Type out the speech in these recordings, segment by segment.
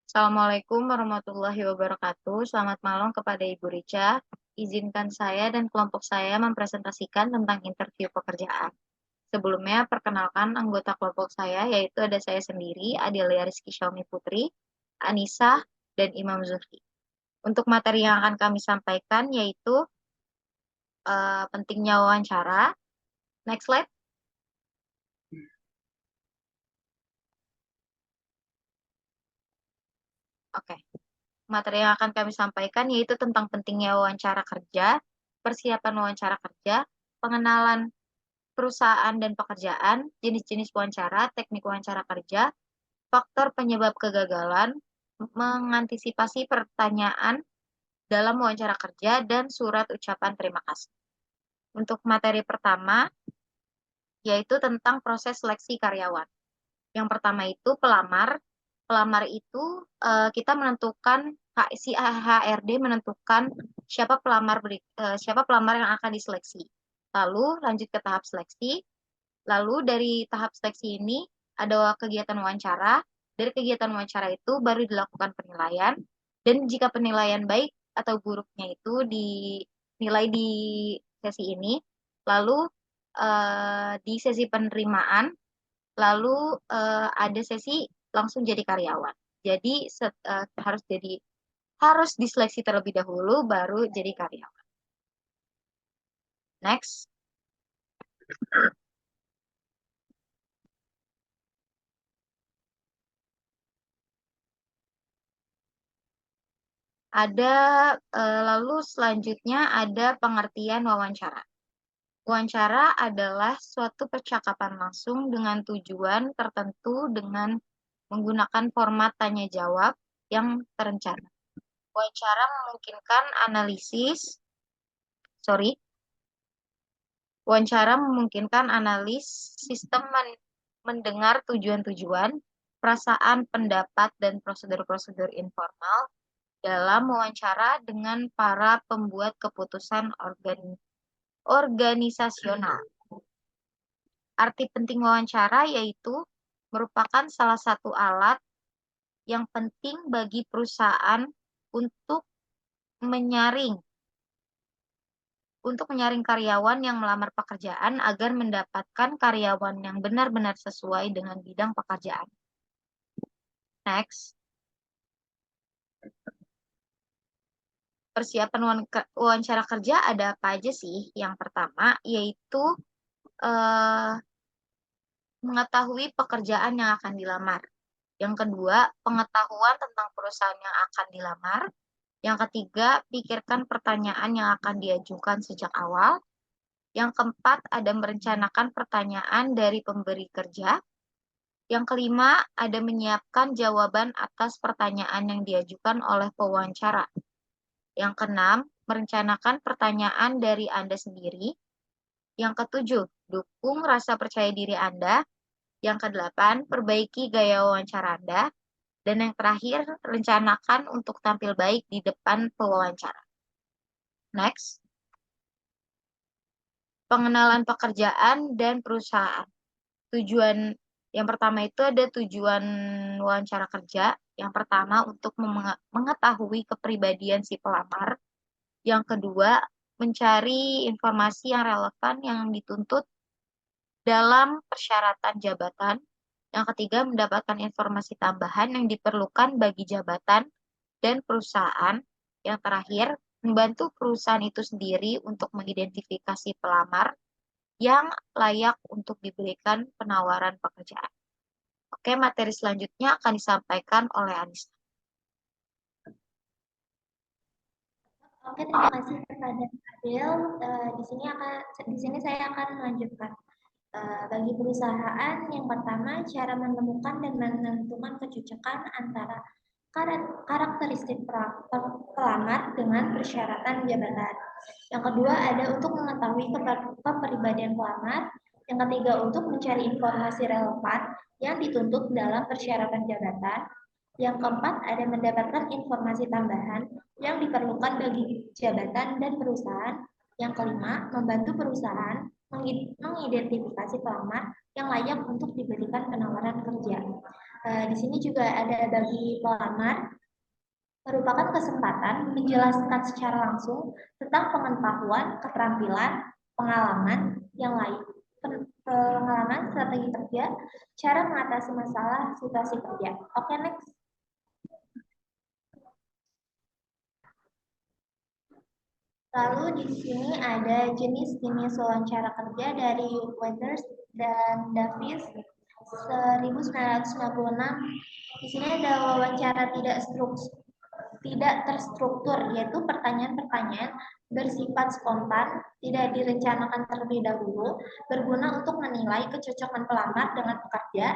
Assalamualaikum warahmatullahi wabarakatuh. Selamat malam kepada Ibu Rica. Izinkan saya dan kelompok saya mempresentasikan tentang interview pekerjaan. Sebelumnya, perkenalkan anggota kelompok saya, yaitu ada saya sendiri, Adelia Rizky Syaumi Putri, Anissa, dan Imam Zuhri. Untuk materi yang akan kami sampaikan yaitu pentingnya wawancara. Next slide. Oke. Materi yang akan kami sampaikan yaitu tentang pentingnya wawancara kerja, persiapan wawancara kerja, pengenalan perusahaan dan pekerjaan, jenis-jenis wawancara, teknik wawancara kerja, faktor penyebab kegagalan, mengantisipasi pertanyaan dalam wawancara kerja, dan surat ucapan terima kasih. Untuk materi pertama, yaitu tentang proses seleksi karyawan. Yang pertama itu pelamar. Pelamar itu kita menentukan, si HRD menentukan siapa pelamar yang akan diseleksi. Lalu lanjut ke tahap seleksi. Lalu dari tahap seleksi ini ada kegiatan wawancara. Dari kegiatan wawancara itu baru dilakukan penilaian. Dan jika penilaian baik atau buruknya itu dinilai di sesi ini, lalu di sesi penerimaan, lalu ada sesi langsung jadi karyawan. Jadi harus diseleksi terlebih dahulu baru jadi karyawan. Next. Ada lalu selanjutnya ada pengertian wawancara. Wawancara adalah suatu percakapan langsung dengan tujuan tertentu dengan menggunakan format tanya jawab yang terencana. Wawancara memungkinkan Wawancara memungkinkan analis sistem mendengar tujuan-tujuan, perasaan, pendapat, dan prosedur-prosedur informal dalam wawancara dengan para pembuat keputusan organisasional. Arti penting wawancara yaitu merupakan salah satu alat yang penting bagi perusahaan untuk menyaring karyawan yang melamar pekerjaan agar mendapatkan karyawan yang benar-benar sesuai dengan bidang pekerjaan. Next. Persiapan wawancara kerja ada apa aja sih? Yang pertama yaitu mengetahui pekerjaan yang akan dilamar. Yang kedua, pengetahuan tentang perusahaan yang akan dilamar. Yang ketiga, pikirkan pertanyaan yang akan diajukan sejak awal. Yang keempat, ada merencanakan pertanyaan dari pemberi kerja. Yang kelima, ada menyiapkan jawaban atas pertanyaan yang diajukan oleh pewawancara. Yang keenam, merencanakan pertanyaan dari Anda sendiri. Yang ketujuh, dukung rasa percaya diri Anda. Yang kedelapan, perbaiki gaya wawancara Anda. Dan yang terakhir, rencanakan untuk tampil baik di depan pewawancara. Next. Pengenalan pekerjaan dan perusahaan. Tujuan yang pertama itu ada tujuan wawancara kerja. Yang pertama untuk mengetahui kepribadian si pelamar. Yang kedua, mencari informasi yang relevan yang dituntut dalam persyaratan jabatan. Yang ketiga, mendapatkan informasi tambahan yang diperlukan bagi jabatan dan perusahaan. Yang terakhir, membantu perusahaan itu sendiri untuk mengidentifikasi pelamar yang layak untuk diberikan penawaran pekerjaan. Oke, materi selanjutnya akan disampaikan oleh Anissa. Oke, terima kasih kepada Adel. Di sini saya akan melanjutkan. Bagi perusahaan, yang pertama cara menemukan dan menentukan kecocokan antara karakteristik pelamar dengan persyaratan jabatan. Yang kedua ada untuk mengetahui kepribadian pelamar. Yang ketiga untuk mencari informasi relevan yang dituntut dalam persyaratan jabatan. Yang keempat ada mendapatkan informasi tambahan yang diperlukan bagi jabatan dan perusahaan. Yang kelima, membantu perusahaan mengidentifikasi pelamar yang layak untuk diberikan penawaran kerja. Di sini juga ada bagi pelamar, merupakan kesempatan menjelaskan secara langsung tentang pengetahuan, keterampilan, pengalaman yang lain, pengalaman, strategi kerja, cara mengatasi masalah, situasi kerja. Oke, next. Lalu di sini ada jenis-jenis wawancara kerja dari Weathers dan Davis 1996. Di sini ada wawancara tidak terstruktur, yaitu pertanyaan-pertanyaan bersifat spontan, tidak direncanakan terlebih dahulu, berguna untuk menilai kecocokan pelamar dengan pekerja.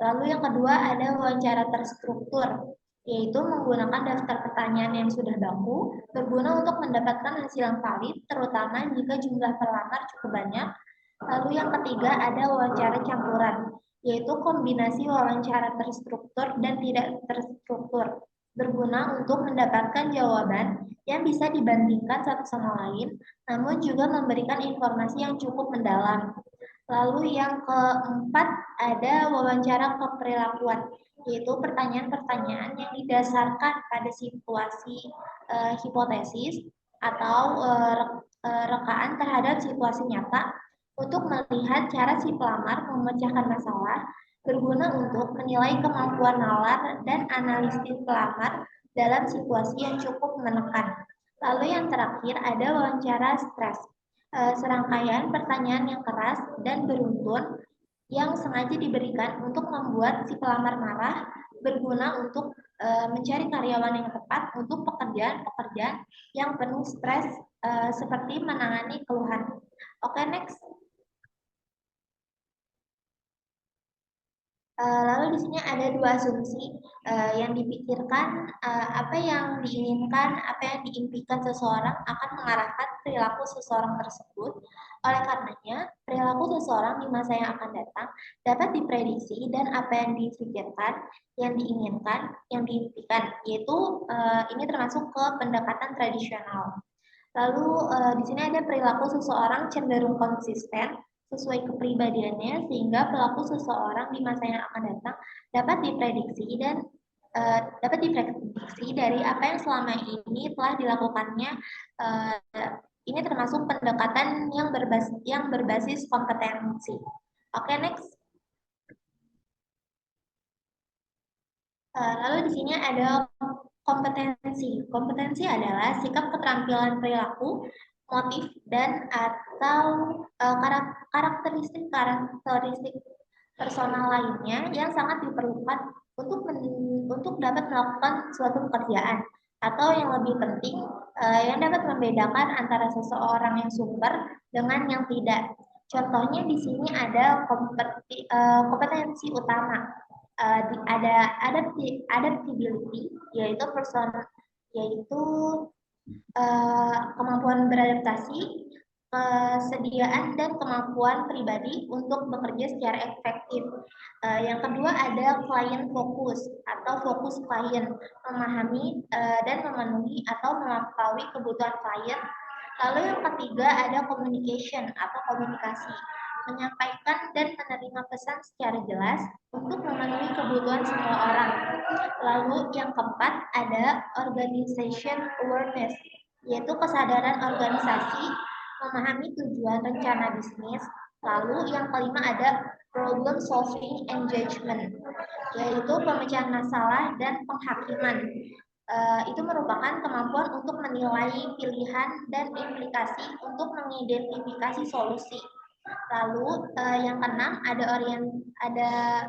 Lalu yang kedua ada wawancara terstruktur, yaitu menggunakan daftar pertanyaan yang sudah baku, berguna untuk mendapatkan hasil yang valid, terutama jika jumlah pelamar cukup banyak. Lalu yang ketiga ada wawancara campuran, yaitu kombinasi wawancara terstruktur dan tidak terstruktur, berguna untuk mendapatkan jawaban yang bisa dibandingkan satu sama lain, namun juga memberikan informasi yang cukup mendalam. Lalu yang keempat ada wawancara keperilakuan, yaitu pertanyaan-pertanyaan yang didasarkan pada situasi hipotesis atau rekaan terhadap situasi nyata untuk melihat cara si pelamar memecahkan masalah, berguna untuk menilai kemampuan nalar dan analisis pelamar dalam situasi yang cukup menekan. Lalu yang terakhir ada wawancara stres, serangkaian pertanyaan yang keras dan beruntun yang sengaja diberikan untuk membuat si pelamar marah, berguna untuk mencari karyawan yang tepat untuk pekerjaan-pekerjaan yang penuh stres seperti menangani keluhan. Oke, next. Lalu di sini ada dua asumsi yang dipikirkan, apa yang diinginkan, apa yang diimpikan seseorang akan mengarahkan perilaku seseorang tersebut. Oleh karenanya, perilaku seseorang di masa yang akan datang dapat diprediksi dan apa yang dipikirkan, yang diinginkan, yang diimpikan, yaitu ini termasuk ke pendekatan tradisional. Lalu di sini ada perilaku seseorang cenderung konsisten sesuai kepribadiannya sehingga perilaku seseorang di masa yang akan datang dapat diprediksi dan dapat diprediksi dari apa yang selama ini telah dilakukannya. Uh, ini termasuk pendekatan yang berbasis kompetensi. Oke, next. Lalu di sini ada kompetensi. Kompetensi adalah sikap keterampilan perilaku, motif, dan atau karakteristik personal lainnya yang sangat diperlukan untuk dapat melakukan suatu pekerjaan atau yang lebih penting yang dapat membedakan antara seseorang yang super dengan yang tidak. Contohnya di sini ada kompetensi utama, ada adaptability, yaitu yaitu kemampuan beradaptasi, kesediaan dan kemampuan pribadi untuk bekerja secara efektif. Yang kedua ada client fokus atau fokus klien, memahami dan memenuhi atau melampaui kebutuhan klien. Lalu yang ketiga ada communication atau komunikasi, menyampaikan dan menerima pesan secara jelas untuk memenuhi kebutuhan semua orang. Lalu yang keempat ada organization awareness, yaitu kesadaran organisasi, memahami tujuan rencana bisnis. Lalu yang kelima ada problem solving engagement, yaitu pemecahan masalah dan penghakiman. Itu merupakan kemampuan untuk menilai pilihan dan implikasi untuk mengidentifikasi solusi. Lalu yang keenam ada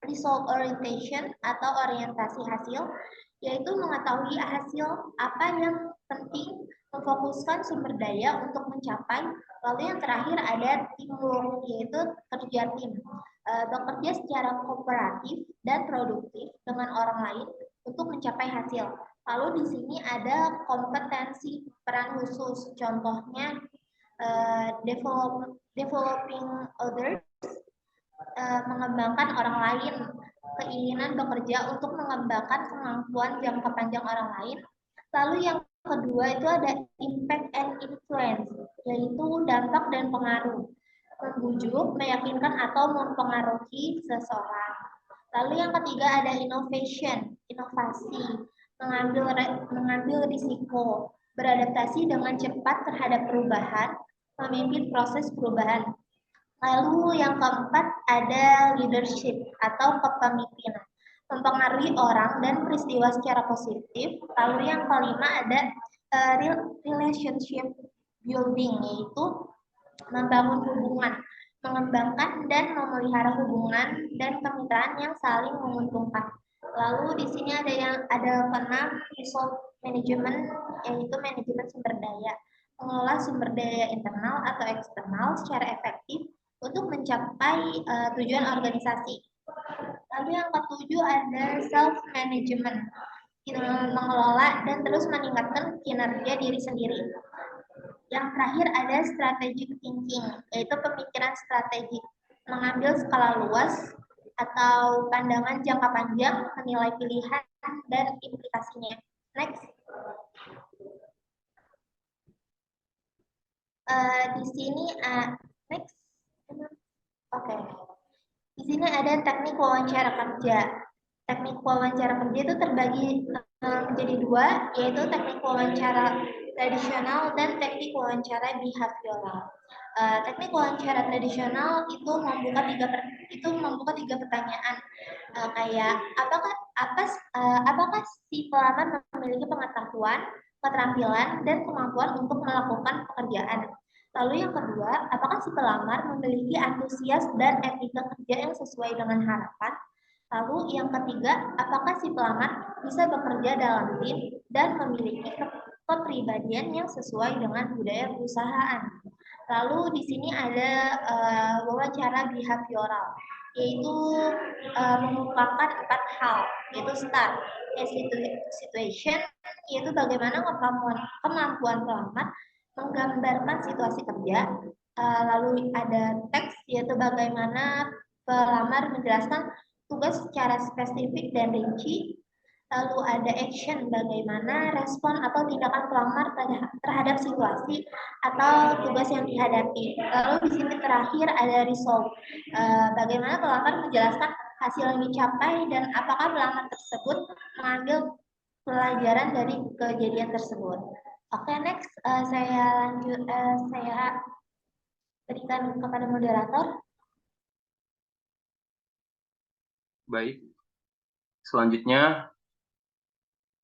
result orientation atau orientasi hasil, yaitu mengetahui hasil apa yang penting, memfokuskan sumber daya untuk mencapai. Lalu yang terakhir ada teamwork, yaitu kerja tim, bekerja secara kooperatif dan produktif dengan orang lain untuk mencapai hasil. Lalu di sini ada kompetensi peran khusus, contohnya developing others, mengembangkan orang lain, keinginan bekerja untuk mengembangkan kemampuan jangka panjang orang lain. Lalu yang kedua itu ada impact and influence, yaitu dampak dan pengaruh, membujuk, meyakinkan atau mempengaruhi seseorang. Lalu yang ketiga ada innovation, inovasi, mengambil risiko, beradaptasi dengan cepat terhadap perubahan, memimpin proses perubahan. Lalu yang keempat ada leadership atau kepemimpinan, mempengaruhi orang dan peristiwa secara positif. Lalu yang kelima ada relationship building, yaitu membangun hubungan, mengembangkan dan memelihara hubungan dan kemitraan yang saling menguntungkan. Lalu di sini ada keenam resource management, yaitu manajemen sumber daya, mengelola sumber daya internal atau eksternal secara efektif untuk mencapai tujuan organisasi. Lalu yang ketujuh ada self management, mengelola dan terus meningkatkan kinerja diri sendiri. Yang terakhir ada strategic thinking, yaitu pemikiran strategik, mengambil skala luas atau pandangan jangka panjang, menilai pilihan dan implikasinya. Next. Di sini next. Oke. Di sini ada teknik wawancara kerja. Teknik wawancara kerja itu terbagi menjadi dua, yaitu teknik wawancara tradisional dan teknik wawancara behavioral. Teknik wawancara tradisional itu membuka tiga pertanyaan, kayak apakah si pelamar memiliki pengetahuan, keterampilan, dan kemampuan untuk melakukan pekerjaan. Lalu yang kedua, apakah si pelamar memiliki antusias dan etika kerja yang sesuai dengan harapan? Lalu yang ketiga, apakah si pelamar bisa bekerja dalam tim dan memiliki kepribadian yang sesuai dengan budaya perusahaan? Lalu di sini ada wawancara behavioral, yaitu merupakan 4 hal, yaitu start, situation, yaitu bagaimana kemampuan pelamar menggambarkan situasi kerja. Lalu ada teks, yaitu bagaimana pelamar menjelaskan tugas secara spesifik dan rinci. Lalu ada action, bagaimana respon atau tindakan pelamar terhadap situasi atau tugas yang dihadapi. Lalu di sini terakhir ada result, bagaimana pelamar menjelaskan hasil yang dicapai dan apakah pelamar tersebut mengambil pelajaran dari kejadian tersebut. Oke, next saya berikan kepada moderator. Baik. Selanjutnya,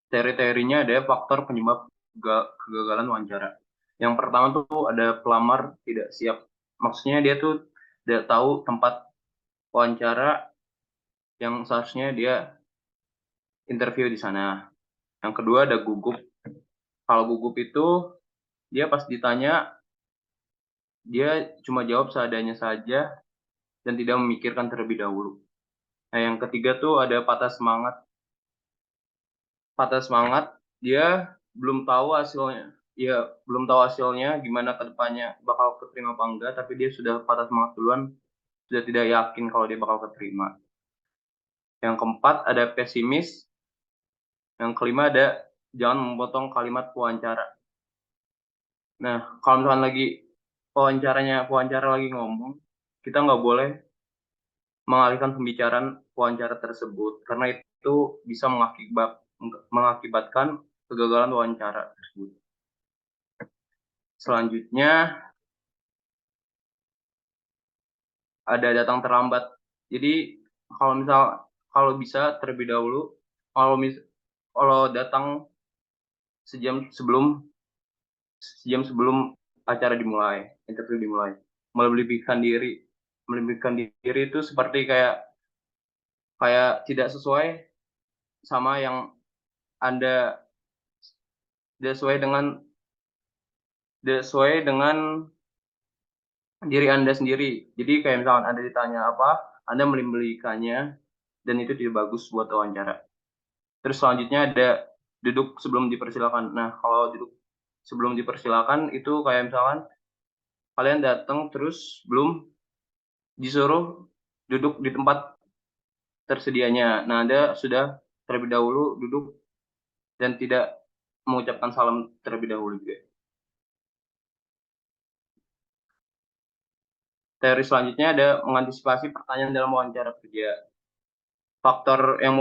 teori-teorinya ada faktor penyebab kegagalan wawancara. Yang pertama tuh ada pelamar tidak siap. Maksudnya dia tuh tidak tahu tempat wawancara yang seharusnya dia interview di sana. Yang kedua ada gugup. Kalau gugup itu dia pas ditanya dia cuma jawab seadanya saja dan tidak memikirkan terlebih dahulu. Nah, yang ketiga tuh ada patah semangat. Patah semangat, dia belum tahu hasilnya. Ya, belum tahu hasilnya gimana ke depannya bakal keterima apa enggak, tapi dia sudah patah semangat duluan, sudah tidak yakin kalau dia bakal keterima. Yang keempat ada pesimis. Yang kelima ada jangan memotong kalimat wawancara. Nah, kalau misalkan lagi wawancara lagi ngomong, kita nggak boleh mengalihkan pembicaraan wawancara tersebut karena itu bisa mengakibatkan kegagalan wawancara tersebut. Selanjutnya ada datang terlambat. Jadi kalau bisa terlebih dahulu, kalau datang sejam sebelum acara dimulai, interview dimulai. Melebihkan diri itu seperti kayak tidak sesuai sama yang Anda sesuai dengan diri Anda sendiri. Jadi kayak misalkan Anda ditanya apa, Anda melebihkannya dan itu tidak bagus buat wawancara. Terus selanjutnya ada duduk sebelum dipersilakan. Nah, kalau duduk sebelum dipersilakan itu kayak misalkan kalian datang terus belum disuruh duduk di tempat tersedianya. Nah, Anda sudah terlebih dahulu duduk dan tidak mengucapkan salam terlebih dahulu juga. Teori selanjutnya ada mengantisipasi pertanyaan dalam wawancara kerja. faktor yang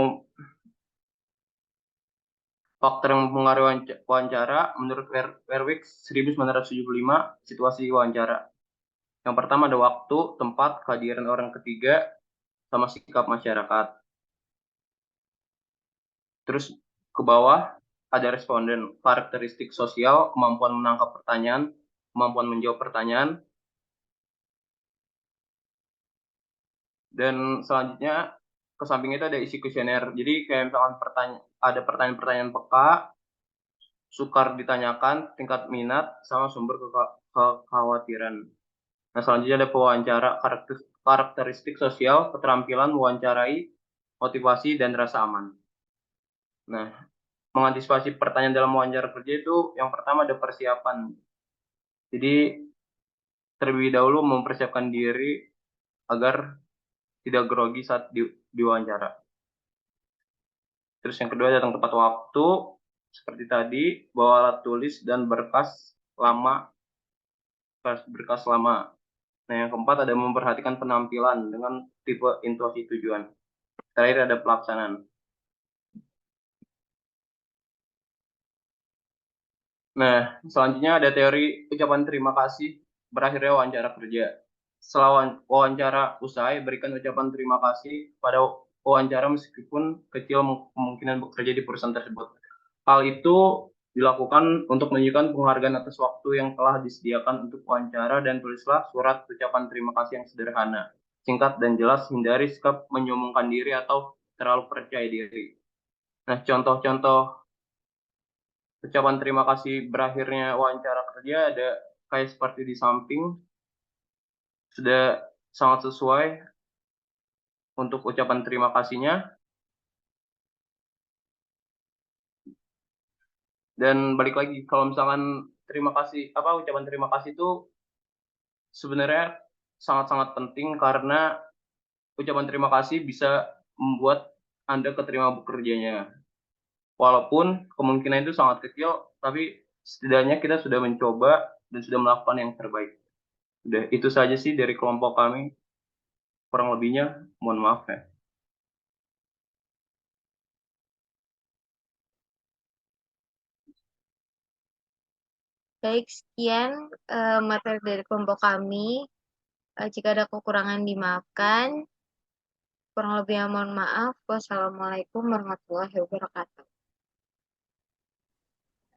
mempengaruhi wawancara menurut Werwig 1975 situasi wawancara. Yang pertama ada waktu, tempat, kehadiran orang ketiga, sama sikap masyarakat. Terus ke bawah ada responden, karakteristik sosial, kemampuan menangkap pertanyaan, kemampuan menjawab pertanyaan. Dan selanjutnya ke samping itu ada isi kuesioner. Jadi kayak misalkan ada pertanyaan-pertanyaan peka, sukar ditanyakan, tingkat minat, sama sumber kekhawatiran. Nah, selanjutnya ada pewawancara, karakteristik sosial, keterampilan mewawancarai, motivasi, dan rasa aman. Nah, mengantisipasi pertanyaan dalam wawancara kerja itu yang pertama ada persiapan. Jadi, terlebih dahulu mempersiapkan diri agar tidak grogi saat diwawancara. Terus yang kedua datang tepat waktu, seperti tadi, bawa alat tulis dan berkas lama. Nah, yang keempat ada memperhatikan penampilan dengan tipe intuisi tujuan. Terakhir ada pelaksanaan. Nah, selanjutnya ada teori ucapan terima kasih berakhirnya wawancara kerja. Setelah wawancara usai, berikan ucapan terima kasih pada wawancara meskipun kecil kemungkinan bekerja di perusahaan tersebut. Hal itu dilakukan untuk menunjukkan penghargaan atas waktu yang telah disediakan untuk wawancara dan tulislah surat ucapan terima kasih yang sederhana, singkat dan jelas, hindari sikap menyombongkan diri atau terlalu percaya diri. Nah, contoh-contoh ucapan terima kasih berakhirnya wawancara kerja ada kayak seperti di samping, sudah sangat sesuai untuk ucapan terima kasihnya. Dan balik lagi, kalau misalkan ucapan terima kasih itu sebenarnya sangat-sangat penting karena ucapan terima kasih bisa membuat Anda keterima bekerjanya. Walaupun kemungkinan itu sangat kecil, tapi setidaknya kita sudah mencoba dan sudah melakukan yang terbaik. Udah, itu saja sih dari kelompok kami. Kurang lebihnya, mohon maaf ya. Baik, sekian materi dari kelompok kami. Jika ada kekurangan dimaafkan. Kurang lebihnya mohon maaf. Wassalamualaikum warahmatullahi wabarakatuh.